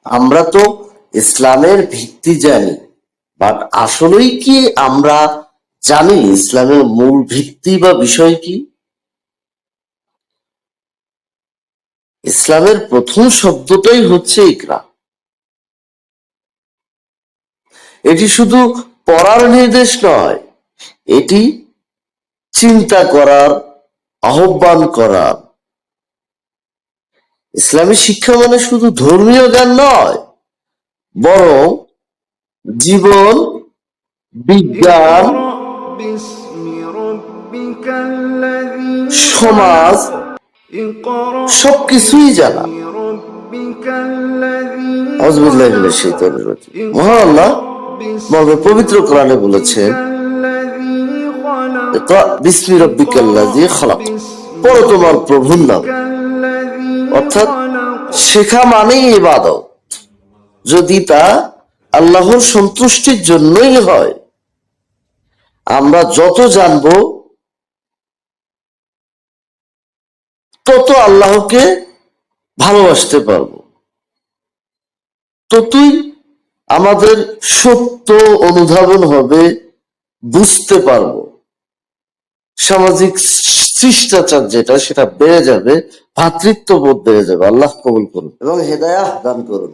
আমরা তো ইসলামের ভিত্তি জানি, বাট আসলেই কি আমরা জানি ইসলামের মূল ভিত্তি বা বিষয় কি? ইসলামের প্রথম শব্দটাই হচ্ছে ইকরা। এটি শুধু পড়ার নির্দেশ নয়, এটি চিন্তা করার, আহ্বান করার। ইসলামী শিক্ষা মানে শুধু ধর্মীয় জ্ঞান নয়, বরং জীবন, বিজ্ঞান, সমাজ সবকিছুই জানা। মহান আল্লাহ পবিত্র কোরআনে বলেছেন, বিসমি রাব্বিকাল্লাযী খালাক, পড়ো তোমার প্রভুর নাম। অর্থাৎ শেখা মানেই ইবাদত, যদি তা আল্লাহর সন্তুষ্টির জন্যই হয়। আমরা যত জানবো তত আল্লাহকে ভালোবাসতে পারবো, ততই আমাদের সত্য অনুধাবন হবে, বুঝতে পারবো। সামাজিক শিষ্টাচার যেটা, সেটা বেড়ে যাবে, ভ্রাতৃত্ববোধ বেড়ে যাবে। আল্লাহ কবুল করুন এবং হেদায়াত দান করুন।